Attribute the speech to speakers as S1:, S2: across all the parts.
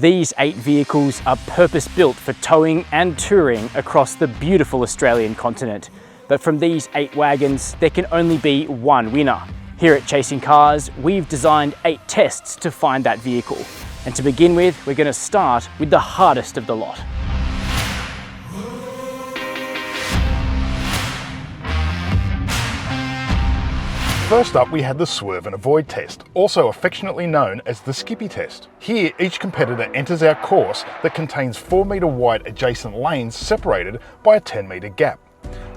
S1: These 8 vehicles are purpose-built for towing and touring across the beautiful Australian continent. But from these 8 wagons, there can only be one winner. Here at Chasing Cars, we've designed 8 tests to find that vehicle. And to begin with, we're going to start with the hardest of the lot.
S2: First up, we had the Swerve and Avoid test, also affectionately known as the Skippy test. Here, each competitor enters our course that contains 4 metre wide adjacent lanes separated by a 10 metre gap.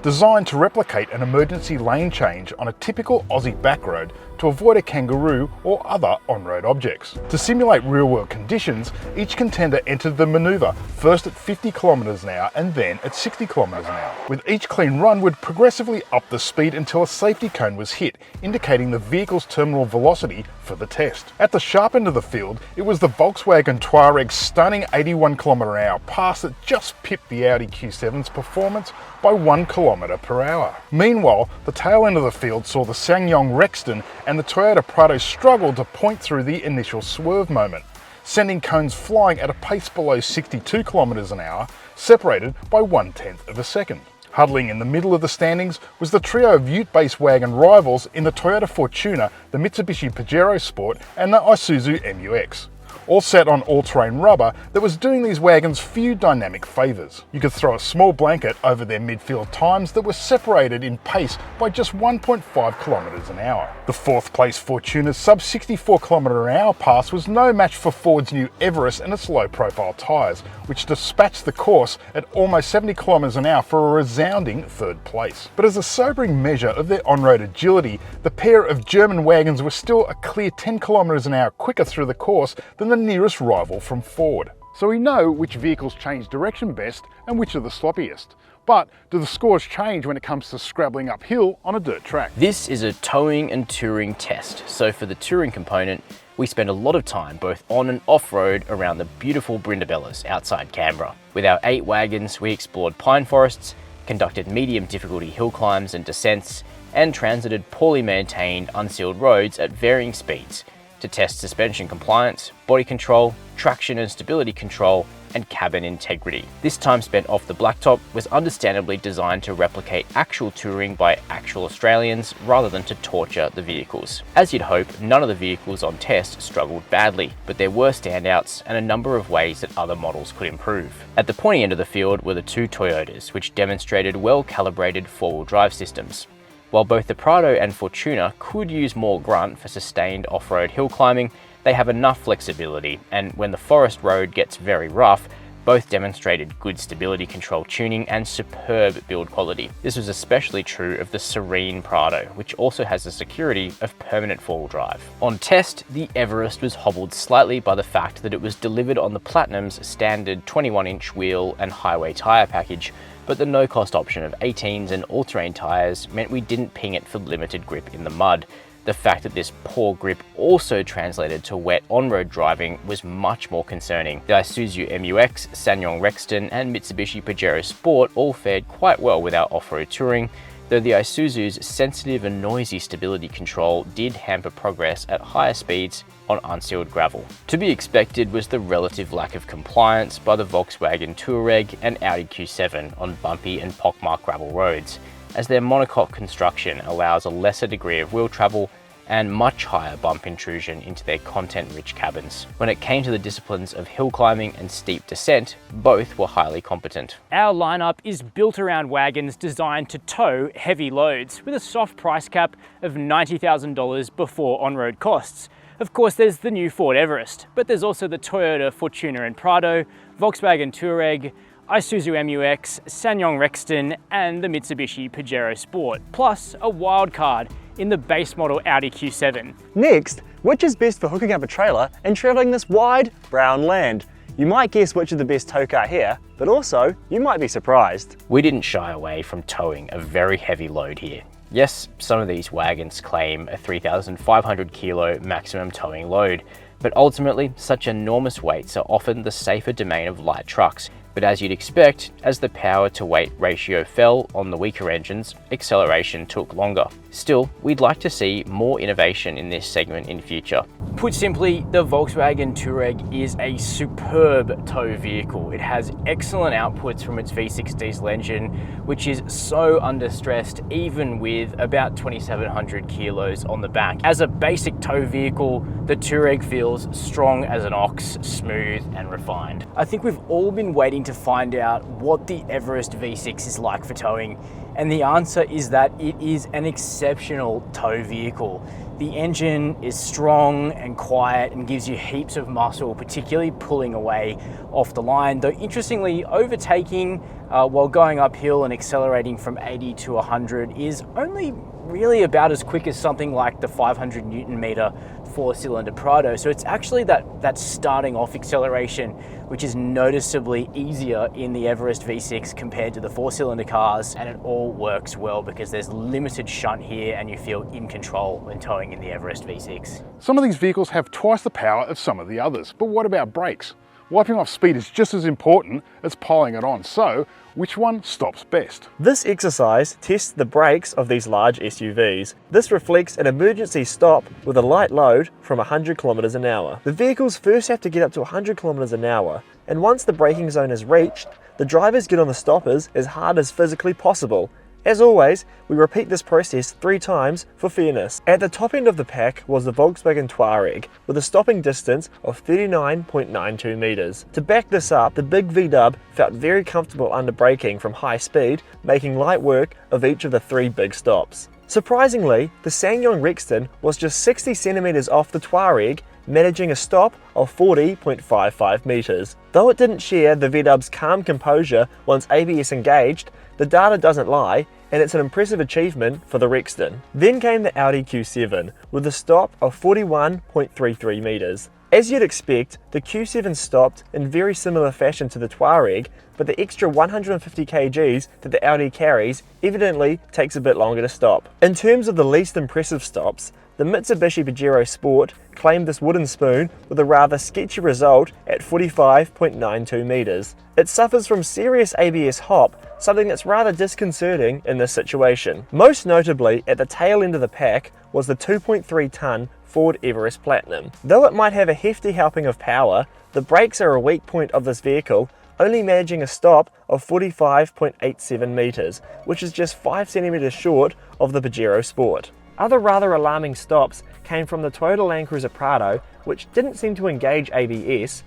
S2: Designed to replicate an emergency lane change on a typical Aussie back road to avoid a kangaroo or other on-road objects. To simulate real-world conditions, each contender entered the manoeuvre first at 50 km an hour and then at 60 km an hour. With each clean run would progressively up the speed until a safety cone was hit, indicating the vehicle's terminal velocity for the test. At the sharp end of the field, it was the Volkswagen Touareg's stunning 81 km an hour pass that just pipped the Audi Q7's performance by 1 km per hour. Meanwhile, the tail end of the field saw the Ssangyong Rexton and the Toyota Prado struggle to point through the initial swerve moment, sending cones flying at a pace below 62 km an hour, separated by 1/10 of a second. Huddling in the middle of the standings was the trio of ute-based wagon rivals in the Toyota Fortuner, the Mitsubishi Pajero Sport and the Isuzu MUX. All sat on all-terrain rubber that was doing these wagons few dynamic favours. You could throw a small blanket over their midfield times that were separated in pace by just 1.5 km an hour. The 4th place Fortuna's sub 64 km an hour pass was no match for Ford's new Everest and its low-profile tyres, which dispatched the course at almost 70 km an hour for a resounding 3rd place. But as a sobering measure of their on-road agility, the pair of German wagons were still a clear 10 km an hour quicker through the course than the nearest rival from Ford. So we know which vehicles change direction best and which are the sloppiest. But do the scores change when it comes to scrabbling uphill on a dirt track?
S1: This is a towing and touring test. So for the touring component, we spend a lot of time both on and off-road around the beautiful Brindabellas outside Canberra. With our 8 wagons, we explored pine forests, conducted medium difficulty hill climbs and descents, and transited poorly maintained unsealed roads at varying speeds to test suspension compliance, body control, traction and stability control, and cabin integrity. This time spent off the blacktop was understandably designed to replicate actual touring by actual Australians rather than to torture the vehicles. As you'd hope, none of the vehicles on test struggled badly, but there were standouts and a number of ways that other models could improve. At the pointy end of the field were the 2 Toyotas, which demonstrated well-calibrated 4-wheel drive systems. While both the Prado and Fortuner could use more grunt for sustained off-road hill climbing, they have enough flexibility, and when the forest road gets very rough, both demonstrated good stability control tuning and superb build quality. This was especially true of the Serene Prado, which also has the security of permanent 4-wheel drive. On test, the Everest was hobbled slightly by the fact that it was delivered on the Platinum's standard 21-inch wheel and highway tyre package, but the no-cost option of 18s and all-terrain tyres meant we didn't ping it for limited grip in the mud. The fact that this poor grip also translated to wet on-road driving was much more concerning. The Isuzu MUX, Ssangyong Rexton and Mitsubishi Pajero Sport all fared quite well with our off-road touring, though the Isuzu's sensitive and noisy stability control did hamper progress at higher speeds on unsealed gravel. To be expected was the relative lack of compliance by the Volkswagen Touareg and Audi Q7 on bumpy and pockmarked gravel roads, as their monocoque construction allows a lesser degree of wheel travel and much higher bump intrusion into their content-rich cabins. When it came to the disciplines of hill climbing and steep descent, both were highly competent. Our lineup is built around wagons designed to tow heavy loads, with a soft price cap of $90,000 before on-road costs. Of course, there's the new Ford Everest, but there's also the Toyota Fortuner and Prado, Volkswagen Touareg, Isuzu MUX, Ssangyong Rexton, and the Mitsubishi Pajero Sport, plus a wildcard in the base model Audi Q7.
S3: Next, which is best for hooking up a trailer and travelling this wide, brown land? You might guess which is the best tow car here, but also you might be surprised.
S1: We didn't shy away from towing a very heavy load here. Yes, some of these wagons claim a 3,500 kilo maximum towing load, but ultimately such enormous weights are often the safer domain of light trucks, But as you'd expect, as the power to weight ratio fell on the weaker engines, acceleration took longer. Still, we'd like to see more innovation in this segment in future. Put simply, the Volkswagen Touareg is a superb tow vehicle. It has excellent outputs from its V6 diesel engine, which is so understressed even with about 2,700 kilos on the back. As a basic tow vehicle, the Touareg feels strong as an ox, smooth and refined. I think we've all been waiting to find out what the Everest V6 is like for towing, and the answer is that it is an exceptional tow vehicle. The engine is strong and quiet and gives you heaps of muscle, particularly pulling away off the line, though interestingly, overtaking while going uphill and accelerating from 80 to 100 is only really about as quick as something like the 500 Newton meter 4-cylinder Prado. So it's actually that starting off acceleration which is noticeably easier in the Everest V6 compared to the 4-cylinder cars, and it all works well because there's limited shunt here and you feel in control when towing in the Everest V6.
S2: Some of these vehicles have twice the power of some of the others, but what about brakes? Wiping off speed is just as important as piling it on, so which one stops best?
S3: This exercise tests the brakes of these large SUVs. This reflects an emergency stop with a light load from 100 kilometers an hour. The vehicles first have to get up to 100 kilometers an hour, and once the braking zone is reached, the drivers get on the stoppers as hard as physically possible. As always, we repeat this process 3 times for fairness. At the top end of the pack was the Volkswagen Touareg with a stopping distance of 39.92 meters. To back this up, the big V-dub felt very comfortable under braking from high speed, making light work of each of the 3 big stops. Surprisingly, the Ssangyong Rexton was just 60 centimeters off the Touareg, managing a stop of 40.55 meters. Though it didn't share the V-dub's calm composure once ABS engaged, the data doesn't lie, and it's an impressive achievement for the Rexton. Then came the Audi Q7 with a stop of 41.33 meters. As you'd expect, the Q7 stopped in very similar fashion to the Touareg, but the extra 150 kgs that the Audi carries evidently takes a bit longer to stop. In terms of the least impressive stops, the Mitsubishi Pajero Sport claimed this wooden spoon with a rather sketchy result at 45.92 meters. It suffers from serious ABS hop, something that's rather disconcerting in this situation. Most notably, at the tail end of the pack was the 2.3-ton Ford Everest Platinum. Though it might have a hefty helping of power, the brakes are a weak point of this vehicle, only managing a stop of 45.87 meters, which is just 5 centimeters short of the Pajero Sport. Other rather alarming stops came from the Toyota Land Cruiser Prado, which didn't seem to engage ABS,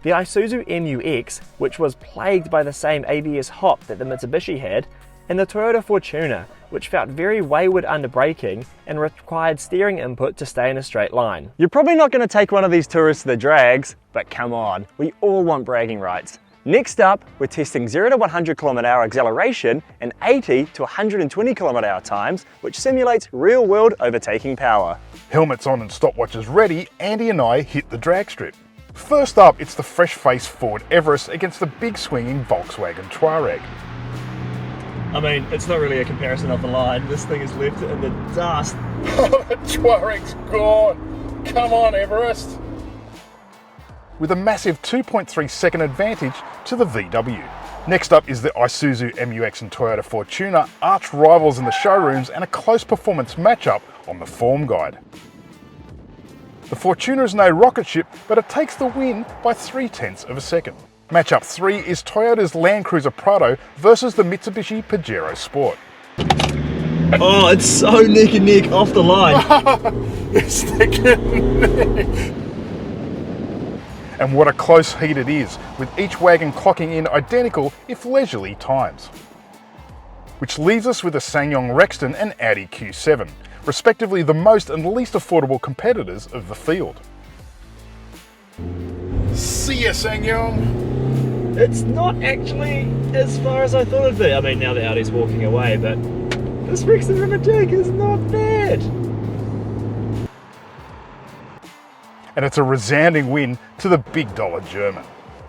S3: the Isuzu MU-X, which was plagued by the same ABS hop that the Mitsubishi had, and the Toyota Fortuner, which felt very wayward under braking and required steering input to stay in a straight line. You're probably not going to take one of these tourists to the drags, but come on, we all want bragging rights. Next up, we're testing 0 to 100 km/h acceleration in 80 to 120 km/h times, which simulates real-world overtaking power.
S2: Helmets on and stopwatches ready, Andy and I hit the drag strip. First up, it's the fresh-faced Ford Everest against the big swinging Volkswagen Touareg.
S3: I mean, it's not really a comparison of the line. This thing is left in the dust.
S2: Oh, the Touareg's gone. Come on, Everest. With a massive 2.3 second advantage to the VW. Next up is the Isuzu MU-X and Toyota Fortuner, arch rivals in the showrooms and a close performance matchup on the form guide. The Fortuner is no rocket ship, but it takes the win by 0.3 of a second. Matchup 3 is Toyota's Land Cruiser Prado versus the Mitsubishi Pajero Sport.
S3: Oh, it's so neck and neck off the line.
S2: It's neck and neck. And what a close heat it is, with each wagon clocking in identical if leisurely times. Which leaves us with the Ssangyong Rexton and Audi Q7, respectively the most and least affordable competitors of the field. See ya, Ssangyong!
S3: It's not actually as far as I thought it'd be. I mean, now the Audi's walking away, but this Rexton from a dig is not bad.
S2: And it's a resounding win to the big dollar German.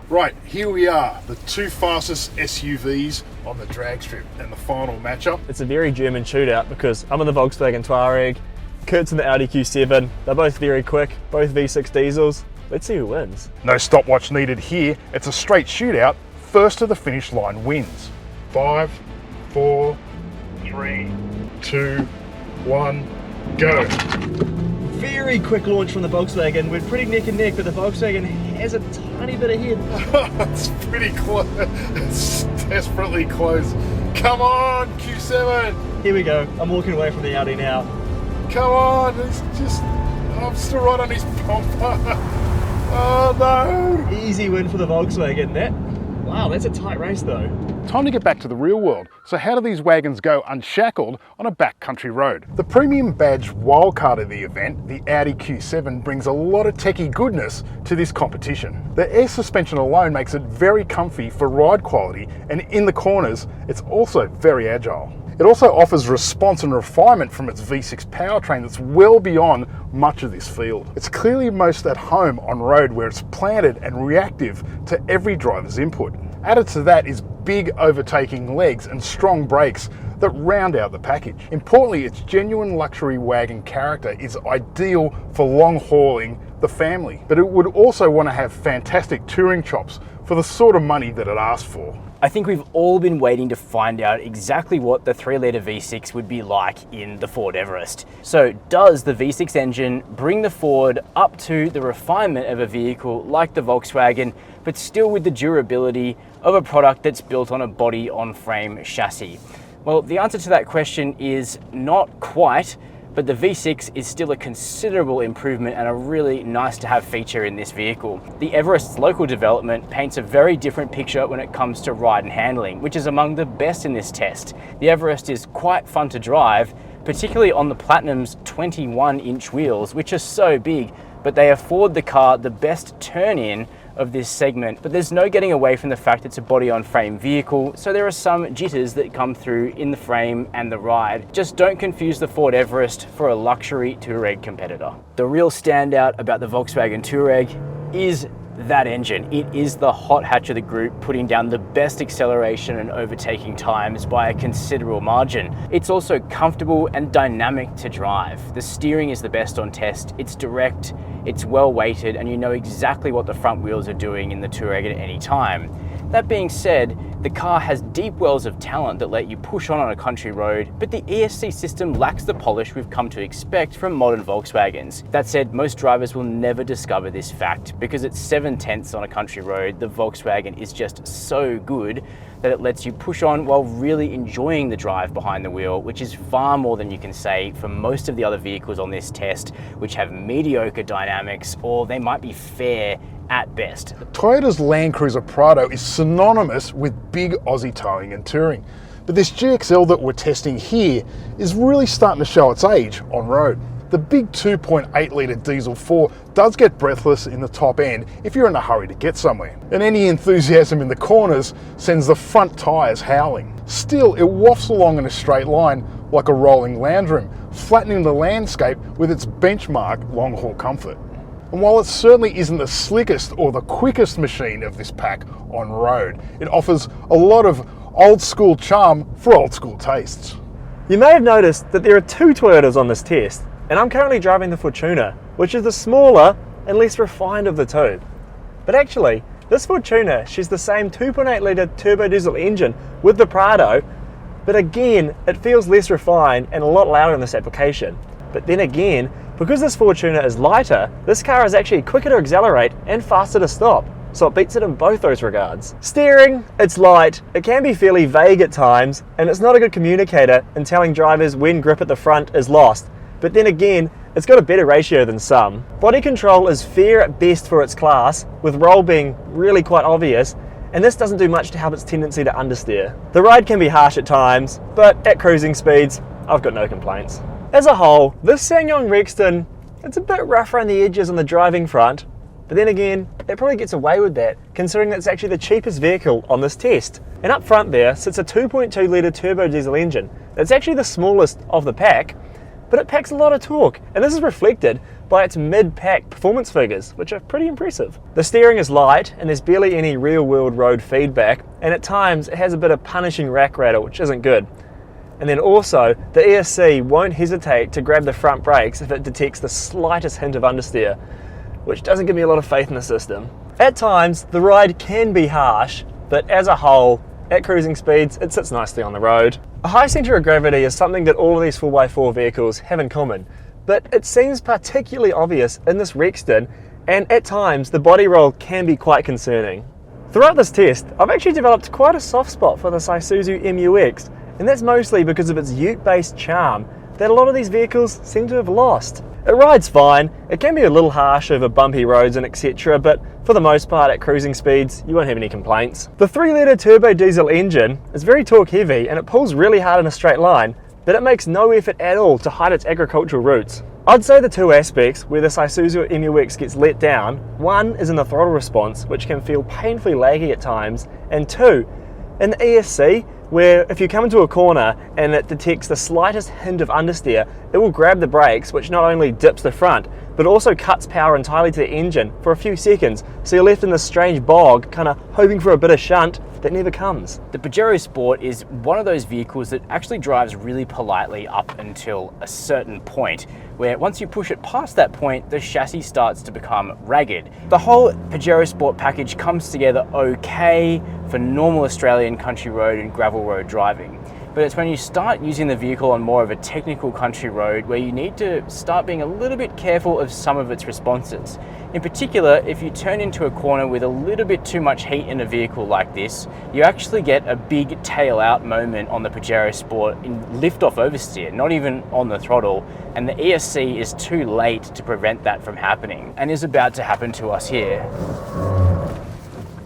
S2: Right, here we are, the 2 fastest SUVs on the drag strip and the final matchup.
S3: It's a very German shootout because I'm in the Volkswagen Touareg, Kurt's in the Audi Q7. They're both very quick, both V6 diesels. Let's see who wins.
S2: No stopwatch needed here, it's a straight shootout, first to the finish line wins. 5, 4, 3, 2, 1, go.
S3: Very quick launch from the Volkswagen. We're pretty neck and neck, but the Volkswagen has a tiny bit ahead.
S2: It's pretty close. It's desperately close. Come on, Q7.
S3: Here we go. I'm walking away from the Audi now.
S2: Come on. It's just, I'm still right on his bumper. Oh no.
S3: Easy win for the Volkswagen. Wow, that's a tight race though.
S2: Time to get back to the real world. So how do these wagons go unshackled on a backcountry road? The premium badged wildcard of the event, the Audi Q7, brings a lot of techie goodness to this competition. The air suspension alone makes it very comfy for ride quality, and in the corners, it's also very agile. It also offers response and refinement from its V6 powertrain that's well beyond much of this field. It's clearly most at home on road where it's planted and reactive to every driver's input. Added to that is big overtaking legs and strong brakes that round out the package. Importantly, its genuine luxury wagon character is ideal for long hauling the family, but it would also want to have fantastic touring chops for the sort of money that it asks for.
S1: I think we've all been waiting to find out exactly what the 3-litre V6 would be like in the Ford Everest. So does the V6 engine bring the Ford up to the refinement of a vehicle like the Volkswagen, but still with the durability of a product that's built on a body-on-frame chassis? Well, the answer to that question is not quite, but the V6 is still a considerable improvement and a really nice to have feature in this vehicle. The Everest's local development paints a very different picture when it comes to ride and handling, which is among the best in this test. The Everest is quite fun to drive, particularly on the Platinum's 21-inch wheels, which are so big, but they afford the car the best turn-in of this segment. But there's no getting away from the fact it's a body-on-frame vehicle, so there are some jitters that come through in the frame and the ride. Just don't confuse the Ford Everest for a luxury Touareg competitor. The real standout about the Volkswagen Touareg is that engine. It is the hot hatch of the group, putting down the best acceleration and overtaking times by a considerable margin. It's also comfortable and dynamic to drive. The steering is the best on test. It's direct, it's well weighted, and you know exactly what the front wheels are doing in the Touareg at any time. That being said, the car has deep wells of talent that let you push on a country road, but the ESC system lacks the polish we've come to expect from modern Volkswagens. That said, most drivers will never discover this fact, because at 7/10 on a country road, the Volkswagen is just so good that it lets you push on while really enjoying the drive behind the wheel, which is far more than you can say for most of the other vehicles on this test, which have mediocre dynamics, or they might be fair at best.
S2: Toyota's Land Cruiser Prado is synonymous with big Aussie towing and touring, but this GXL that we're testing here is really starting to show its age on road. The big 2.8 litre diesel 4 does get breathless in the top end if you're in a hurry to get somewhere, and any enthusiasm in the corners sends the front tyres howling. Still, it wafts along in a straight line like a rolling lounge room, flattening the landscape with its benchmark long-haul comfort. And while it certainly isn't the slickest or the quickest machine of this pack on road, it offers a lot of old school charm for old school tastes.
S3: You may have noticed that there are two Toyotas on this test, and I'm currently driving the Fortuner, which is the smaller and less refined of the two. But actually, this Fortuner shares the same 2.8 litre turbo diesel engine with the Prado, but again, it feels less refined and a lot louder in this application. But then again, because this Fortuner is lighter, this car is actually quicker to accelerate and faster to stop, so it beats it in both those regards. Steering, it's light, it can be fairly vague at times, and it's not a good communicator in telling drivers when grip at the front is lost, but then again, it's got a better ratio than some. Body control is fair at best for its class, with roll being really quite obvious, and this doesn't do much to help its tendency to understeer. The ride can be harsh at times, but at cruising speeds, I've got no complaints. As a whole, this Ssangyong Rexton, it's a bit rough around the edges on the driving front, but then again, it probably gets away with that, considering that it's actually the cheapest vehicle on this test. And up front there sits a 2.2 litre turbo diesel engine. It's actually the smallest of the pack, but it packs a lot of torque, and this is reflected by its mid-pack performance figures, which are pretty impressive. The steering is light, and there's barely any real-world road feedback, and at times it has a bit of punishing rack rattle, which isn't good. And then also, the ESC won't hesitate to grab the front brakes if it detects the slightest hint of understeer, which doesn't give me a lot of faith in the system. At times, the ride can be harsh, but as a whole, at cruising speeds, it sits nicely on the road. A high centre of gravity is something that all of these 4x4 vehicles have in common, but it seems particularly obvious in this Rexton, and at times the body roll can be quite concerning. Throughout this test, I've actually developed quite a soft spot for this Isuzu MUX, and that's mostly because of its ute-based charm that a lot of these vehicles seem to have lost. It rides fine, it can be a little harsh over bumpy roads and etc, but for the most part at cruising speeds you won't have any complaints. The 3-litre turbo diesel engine is very torque heavy and it pulls really hard in a straight line, but it makes no effort at all to hide its agricultural roots. I'd say the two aspects where this Isuzu MUX gets let down, one is in the throttle response, which can feel painfully laggy at times, and two, in the ESC, where if you come into a corner and it detects the slightest hint of understeer, it will grab the brakes, which not only dips the front, but also cuts power entirely to the engine for a few seconds, so you're left in this strange bog, kind of hoping for a bit of shunt that never comes.
S1: The Pajero Sport is one of those vehicles that actually drives really politely up until a certain point, where once you push it past that point, the chassis starts to become ragged. The whole Pajero Sport package comes together okay for normal Australian country road and gravel road driving. But it's when you start using the vehicle on more of a technical country road where you need to start being a little bit careful of some of its responses. In particular, if you turn into a corner with a little bit too much heat in a vehicle like this, you actually get a big tail out moment on the Pajero Sport in lift off oversteer, not even on the throttle, and the ESC is too late to prevent that from happening, and is about to happen to us here.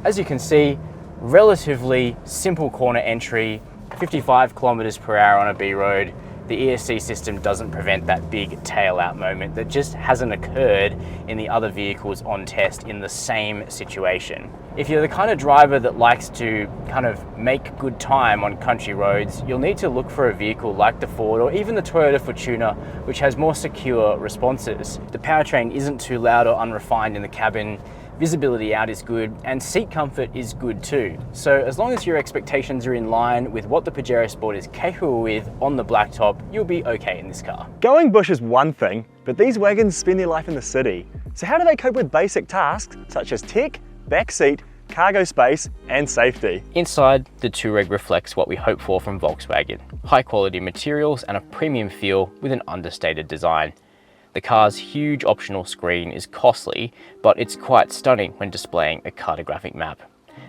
S1: As you can see, relatively simple corner entry, 55 kilometers per hour on a B road. The ESC system doesn't prevent that big tail out moment that just hasn't occurred in the other vehicles on test in the same situation. If you're the kind of driver that likes to kind of make good time on country roads, you'll need to look for a vehicle like the Ford or even the Toyota Fortuner, which has more secure responses. The powertrain isn't too loud or unrefined in the cabin, visibility out is good, and seat comfort is good too. So as long as your expectations are in line with what the Pajero Sport is capable with on the blacktop, you'll be okay in this car.
S3: Going bush is one thing, but these wagons spend their life in the city. So how do they cope with basic tasks such as tech, backseat, cargo space, and safety?
S1: Inside, the Touareg reflects what we hope for from Volkswagen. High quality materials and a premium feel with an understated design. The car's huge optional screen is costly, but it's quite stunning when displaying a cartographic map.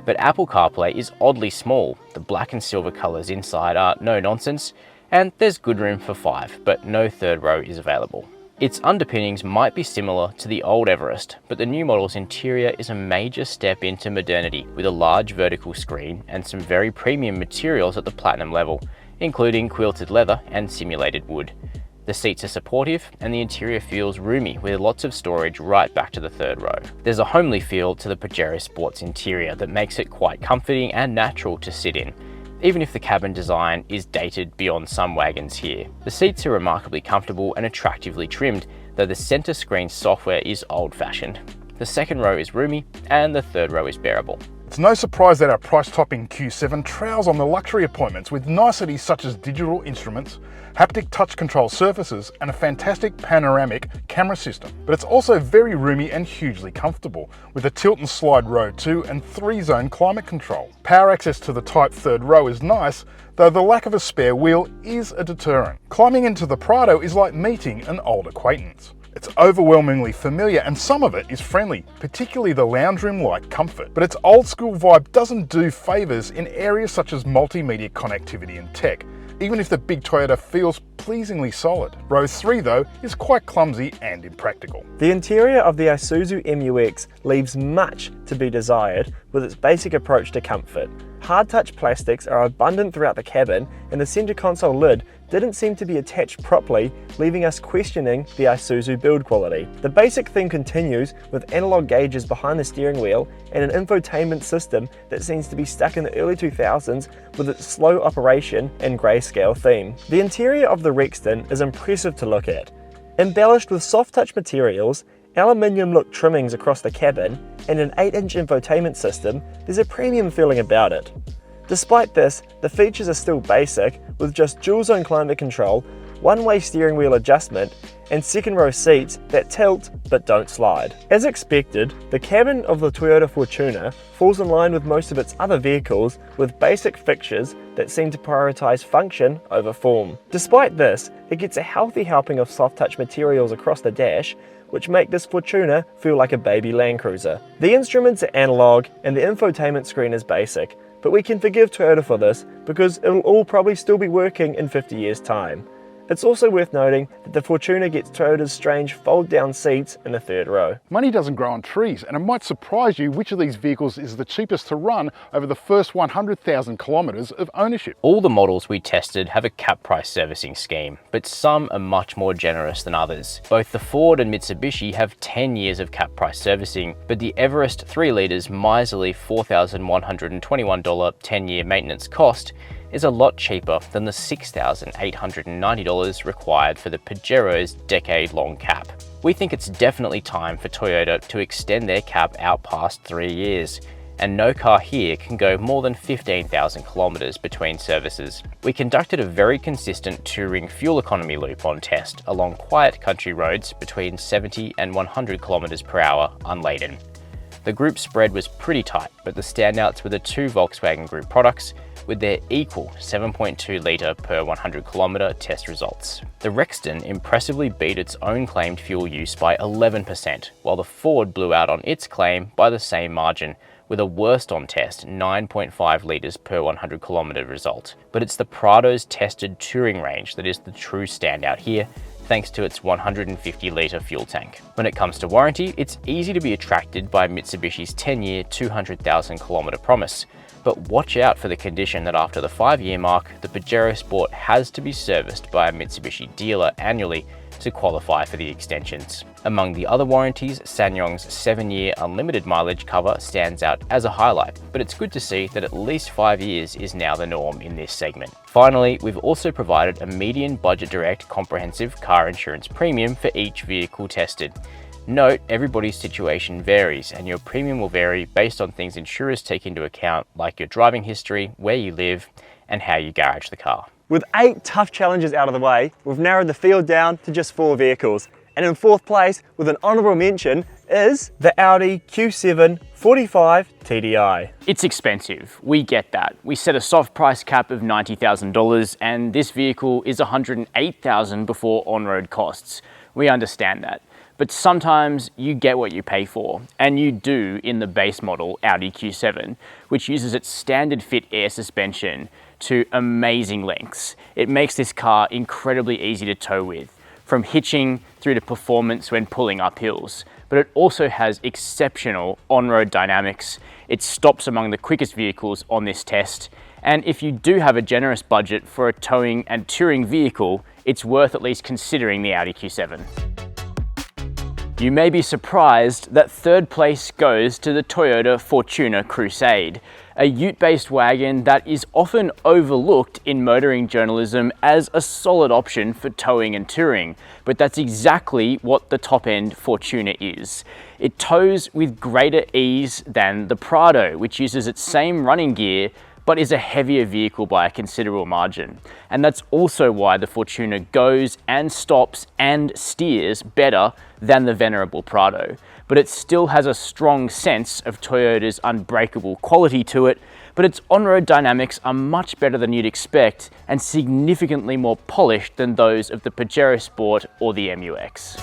S1: But Apple CarPlay is oddly small. The black and silver colours inside are no nonsense, and there's good room for 5, but no third row is available. Its underpinnings might be similar to the old Everest, but the new model's interior is a major step into modernity with a large vertical screen and some very premium materials at the platinum level, including quilted leather and simulated wood. The seats are supportive and the interior feels roomy with lots of storage right back to the third row. There's a homely feel to the Pajero Sport's interior that makes it quite comforting and natural to sit in, even if the cabin design is dated beyond some wagons here. The seats are remarkably comfortable and attractively trimmed, though the center screen software is old-fashioned. The second row is roomy and the third row is bearable.
S2: It's no surprise that our price-topping Q7 trails on the luxury appointments with niceties such as digital instruments, haptic touch control surfaces, and a fantastic panoramic camera system. But it's also very roomy and hugely comfortable, with a tilt and slide row 2 and 3-zone climate control. Power access to the Type third row is nice, though the lack of a spare wheel is a deterrent. Climbing into the Prado is like meeting an old acquaintance. It's overwhelmingly familiar and some of it is friendly, particularly the lounge room-like comfort. But its old school vibe doesn't do favours in areas such as multimedia connectivity and tech, even if the big Toyota feels pleasingly solid. Row 3 though is quite clumsy and impractical.
S3: The interior of the Isuzu MUX leaves much to be desired with its basic approach to comfort. Hard touch plastics are abundant throughout the cabin and the center console lid didn't seem to be attached properly, leaving us questioning the Isuzu build quality. The basic theme continues with analog gauges behind the steering wheel and an infotainment system that seems to be stuck in the early 2000s with its slow operation and grayscale theme. The interior of the Rexton is impressive to look at. Embellished with soft touch materials, aluminium look trimmings across the cabin, and an 8-inch infotainment system, there's a premium feeling about it. Despite this, the features are still basic, with just dual zone climate control, one-way steering wheel adjustment, and second row seats that tilt but don't slide. As expected, the cabin of the Toyota Fortuner falls in line with most of its other vehicles, with basic fixtures that seem to prioritize function over form. Despite this, it gets a healthy helping of soft touch materials across the dash, which make this Fortuner feel like a baby Land Cruiser. The instruments are analog and the infotainment screen is basic, but we can forgive Toyota for this because it'll all probably still be working in 50 years' time. It's also worth noting that the Fortuner gets Toyota's strange fold-down seats in the third row.
S2: Money doesn't grow on trees, and it might surprise you which of these vehicles is the cheapest to run over the first 100,000 kilometres of ownership.
S1: All the models we tested have a cap price servicing scheme, but some are much more generous than others. Both the Ford and Mitsubishi have 10 years of cap price servicing, but the Everest 3 litres miserly $4,121 10-year maintenance cost is a lot cheaper than the $6,890 required for the Pajero's decade-long cap. We think it's definitely time for Toyota to extend their cap out past 3 years, and no car here can go more than 15,000 kilometres between services. We conducted a very consistent touring fuel economy loop on test along quiet country roads between 70 and 100 kilometres per hour unladen. The group spread was pretty tight, but the standouts were the two Volkswagen Group products with their equal 7.2 litre per 100 kilometre test results. The Rexton impressively beat its own claimed fuel use by 11%, while the Ford blew out on its claim by the same margin, with a worst on test 9.5 litres per 100 kilometre result. But it's the Prado's tested touring range that is the true standout here, thanks to its 150 litre fuel tank. When it comes to warranty, it's easy to be attracted by Mitsubishi's 10-year 200,000 kilometre promise. But watch out for the condition that after the 5-year mark, the Pajero Sport has to be serviced by a Mitsubishi dealer annually to qualify for the extensions. Among the other warranties, Ssangyong's 7-year unlimited mileage cover stands out as a highlight, but it's good to see that at least 5 years is now the norm in this segment. Finally, we've also provided a median budget direct comprehensive car insurance premium for each vehicle tested. Note, everybody's situation varies and your premium will vary based on things insurers take into account, like your driving history, where you live, and how you garage the car.
S3: With 8 tough challenges out of the way, we've narrowed the field down to just 4 vehicles. And in 4th place, with an honourable mention, is the Audi Q7 45 TDI.
S4: It's expensive, we get that. We set a soft price cap of $90,000 and this vehicle is $108,000 before on-road costs. We understand that. But sometimes you get what you pay for, and you do in the base model Audi Q7, which uses its standard fit air suspension to amazing lengths. It makes this car incredibly easy to tow with, from hitching through to performance when pulling up hills. But it also has exceptional on-road dynamics. It stops among the quickest vehicles on this test, and if you do have a generous budget for a towing and touring vehicle, it's worth at least considering the Audi Q7. You may be surprised that 3rd place goes to the Toyota Fortuner Crusade, a ute-based wagon that is often overlooked in motoring journalism as a solid option for towing and touring, but that's exactly what the top-end Fortuner is. It tows with greater ease than the Prado, which uses its same running gear but is a heavier vehicle by a considerable margin. And that's also why the Fortuner goes and stops and steers better than the venerable Prado. But it still has a strong sense of Toyota's unbreakable quality to it, but its on-road dynamics are much better than you'd expect and significantly more polished than those of the Pajero Sport or the MUX.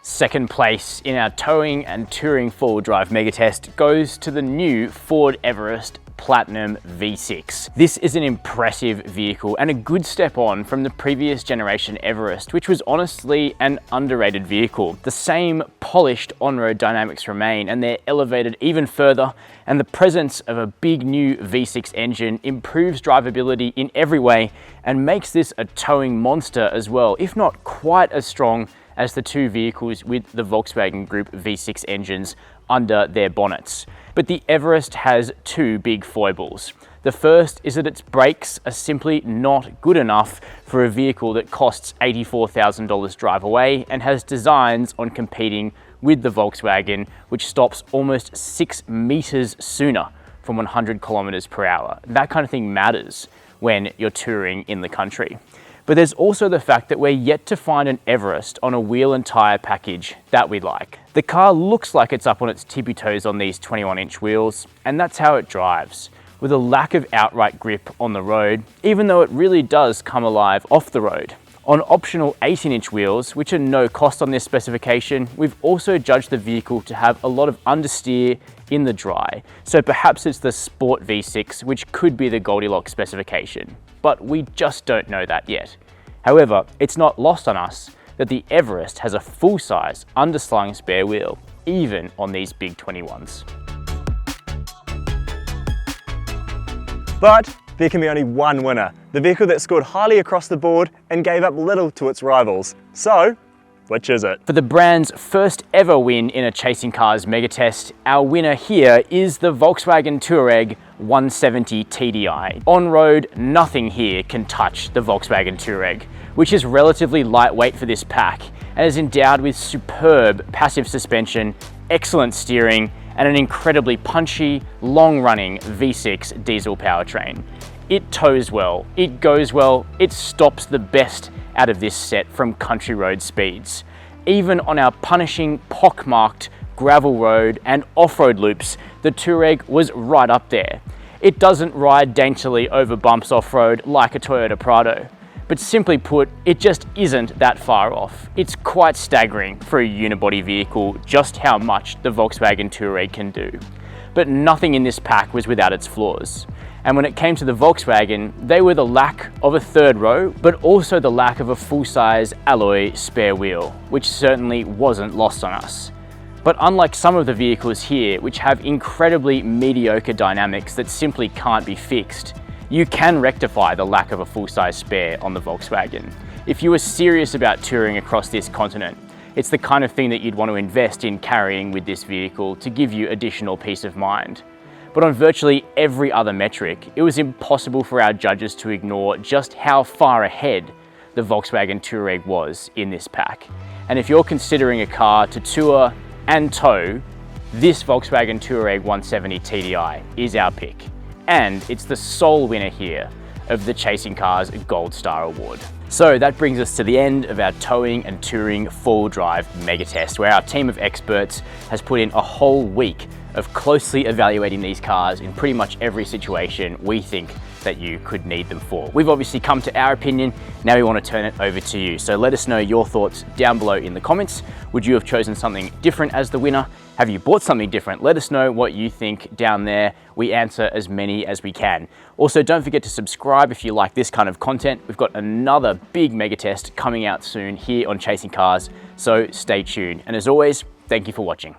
S4: 2nd place in our towing and touring four-wheel drive megatest goes to the new Ford Everest Platinum V6. This is an impressive vehicle and a good step on from the previous generation Everest, which was honestly an underrated vehicle. The same polished on-road dynamics remain and they're elevated even further, and the presence of a big new V6 engine improves drivability in every way and makes this a towing monster as well, if not quite as strong as the two vehicles with the Volkswagen Group V6 engines under their bonnets. But the Everest has 2 big foibles. The first is that its brakes are simply not good enough for a vehicle that costs $84,000 drive away and has designs on competing with the Volkswagen, which stops almost 6 meters sooner from 100 kilometers per hour. That kind of thing matters. when you're touring in the country. But there's also the fact that we're yet to find an Everest on a wheel and tyre package that we like. The car looks like it's up on its tippy toes on these 21-inch wheels, and that's how it drives, with a lack of outright grip on the road, even though it really does come alive off the road. On optional 18-inch wheels, which are no cost on this specification, we've also judged the vehicle to have a lot of understeer in the dry, so perhaps it's the Sport V6, which could be the Goldilocks specification. But we just don't know that yet. However, it's not lost on us that the Everest has a full-size underslung spare wheel, even on these big 21s.
S3: But there can be only one winner, the vehicle that scored highly across the board and gave up little to its rivals. So, which is it?
S4: For the brand's first ever win in a Chasing Cars mega test, our winner here is the Volkswagen Touareg 170 TDI. On road, nothing here can touch the Volkswagen Touareg, which is relatively lightweight for this pack and is endowed with superb passive suspension, excellent steering, and an incredibly punchy, long-running V6 diesel powertrain. It tows well, it goes well, it stops the best out of this set from country road speeds. Even on our punishing, pockmarked gravel road and off-road loops, the Touareg was right up there. It doesn't ride daintily over bumps off-road like a Toyota Prado, but simply put, it just isn't that far off. It's quite staggering for a unibody vehicle just how much the Volkswagen Touareg can do. But nothing in this pack was without its flaws. And when it came to the Volkswagen, they were the lack of a third row, but also the lack of a full-size alloy spare wheel, which certainly wasn't lost on us. But unlike some of the vehicles here, which have incredibly mediocre dynamics that simply can't be fixed, you can rectify the lack of a full-size spare on the Volkswagen. If you are serious about touring across this continent, it's the kind of thing that you'd want to invest in carrying with this vehicle to give you additional peace of mind. But on virtually every other metric, it was impossible for our judges to ignore just how far ahead the Volkswagen Touareg was in this pack. And if you're considering a car to tour and tow, this Volkswagen Touareg 170 TDI is our pick. And it's the sole winner here of the Chasing Cars Gold Star Award. So that brings us to the end of our towing and touring four-wheel drive mega test, where our team of experts has put in a whole week of closely evaluating these cars in pretty much every situation we think that you could need them for. We've obviously come to our opinion, now we want to turn it over to you. So let us know your thoughts down below in the comments. Would you have chosen something different as the winner? Have you bought something different? Let us know what you think down there. We answer as many as we can. Also, don't forget to subscribe if you like this kind of content. We've got another big mega test coming out soon here on Chasing Cars, so stay tuned. And as always, thank you for watching.